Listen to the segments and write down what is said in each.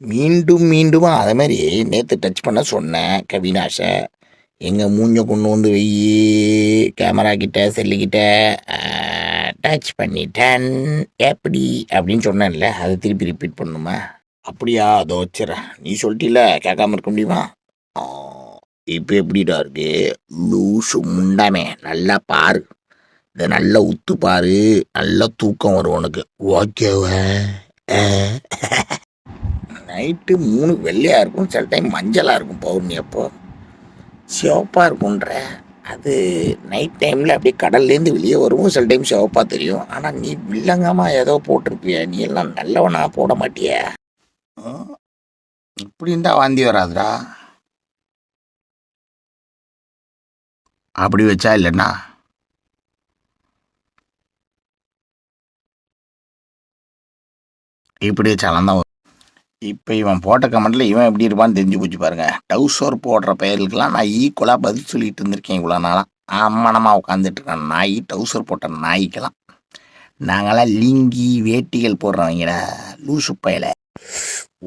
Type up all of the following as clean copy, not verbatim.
மீண்டும் மீண்டும் அதே மாதிரி நேற்று டச் பண்ண சொன்னேன் கவினாஷை. எங்கள் மூஞ்ச கொண்டு வந்து வெயி கேமரா கிட்ட செல்லுக்கிட்ட டச் பண்ணிட்டேன் எப்படி அப்படின்னு சொன்னேன்ல, அதை திருப்பி ரிப்பீட் பண்ணுமா? அப்படியா? அதோ வச்சிடறேன். நீ சொல்லிட்டில கேட்காம இருக்க முடியுமா? இப்போ எப்படிடா இருக்கு? லூசு முண்டாமே, நல்லா பாரு, இதை நல்லா உத்து பாரு, நல்லா தூக்கம் வரும் உனக்கு. ஓகேவா? நைட்டு 3 வெள்ளையாக இருக்கும், சில டைம் மஞ்சளாக இருக்கும். பௌர்ணமி அப்போ சிவப்பாக இருக்குன்ற அது நைட் டைமில் அப்படியே கடல்லேருந்து வெளியே வருவோம். சில டைம் சிவப்பாக தெரியும். ஆனால் நீ வில்லங்கமாக ஏதோ போட்டிருப்பிய, நீ எல்லாம் நல்லவனா போட மாட்டிய. இப்படி இருந்தா வாந்தி வராதுடா. அப்படி வச்சா இல்லைன்னா இப்படி வச்சாலும் தான். இப்போ இவன் போட்ட கமெண்ட்டில் இவன் எப்படி இருப்பான்னு தெரிஞ்சு போச்சு பாருங்க. டவுசர் போடுற பெயர்களுக்கெல்லாம் நான் ஈக்குவலாக பதில் சொல்லிட்டு இருந்திருக்கேன் இவ்வளோ நாளாக. அம்மனமாக உட்காந்துட்டு இருக்கேன் நாய், டவுசர் போட்ட நாய்க்கெல்லாம். நாங்களாம் லிங்கி வேட்டிகள் போடுறவங்கடா, லூசு பையில.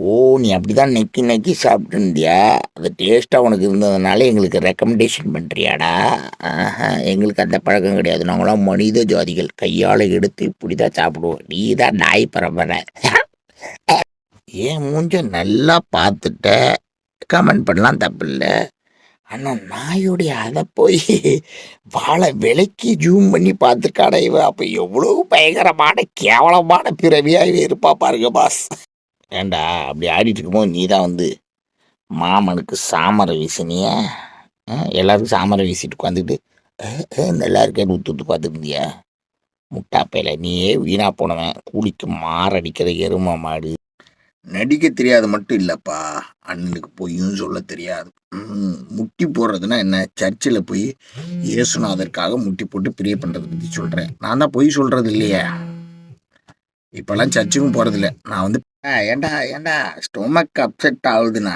ஓ, நீ அப்படி தான் நெக்கி நெக்கி சாப்பிட்டு இருந்தியா? அது டேஸ்ட்டாக உனக்கு இருந்ததுனால எங்களுக்கு ரெக்கமெண்டேஷன் பண்ணுறியாடா? எங்களுக்கு அந்த பழக்கம் கிடையாது. நாங்களாம் மனித ஜாதிகள், கையால் எடுத்து இப்படி தான் சாப்பிடுவோம். நீ தான் நாய் பரம்பரை. ஏன் மூஞ்ச நல்லா பார்த்துட்ட, கமெண்ட் பண்ணலாம், தப்பு இல்லை. ஆனால் நாயோடைய அதை போய் வாழை விலைக்கு ஜூம் பண்ணி பார்த்துருக்காடா இவன். அப்போ எவ்வளோ பயங்கரமான கேவலமான பிறவியாக இருப்பா பாருங்க பாஸ். ஏண்டா அப்படி ஆடிட்டு இருக்கும்போது நீ தான் வந்து மாமனுக்கு சாமரை வீசினிய. எல்லாருக்கும் சாமரை வீசிட்டு உட்காந்துக்கிட்டு நல்லா இருக்கேன்னு ஊத்து பார்த்துருந்தியா? முட்டாப்பையில நீயே வீணா போனவன், கூலிக்கு மாரடிக்கிற எருமை மாடு. நடிக்க தெரியாது மட்டும் இல்லைப்பா, அண்ணனுக்கு பொய்யும் சொல்ல தெரியாது. முட்டி போடுறதுன்னா என்ன? சர்ச்சில் போய் இயேசுநாதற்காக முட்டி போட்டு பிரிய பண்ணுறதை பற்றி சொல்கிறேன். நான் தான் பொய் சொல்கிறது இல்லையே. இப்போல்லாம் சர்ச்சுக்கும் போகிறதில்ல நான் வந்து. ஏண்டா ஸ்டொமக் அப்செட் ஆகுதுன்னா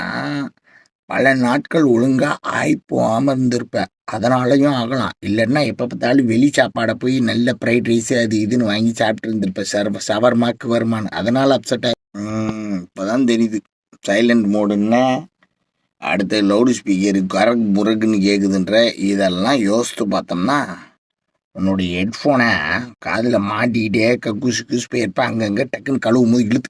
பல நாட்கள் ஒழுங்காக ஆய்ப்போகாமல் இருந்திருப்பேன், அதனாலையும் ஆகலாம். இல்லைன்னா எப்போ பார்த்தாலும் வெளி சாப்பாடை போய் நல்ல ஃப்ரைட் ரைஸு அது இதுன்னு வாங்கி சாப்பிட்டு இருந்திருப்பேன். சவர்மாக்கு வருமானு, அதனால் அப்செட் ஆகி. இப்போதான் தெரியுது சைலண்ட் மோடுன்னா அடுத்த லவுடு ஸ்பீக்கரு கரக் முரகுன்னு கேட்குதுன்ற. இதெல்லாம் யோசித்து பார்த்தோம்னா உன்னுடைய ஹெட்ஃபோனை காதில் மாட்டிக்கிட்டே கக்கூசு கூசு போயிருப்பேன். அங்கங்கே டக்குன்னு கழுவும் போது இழுத்து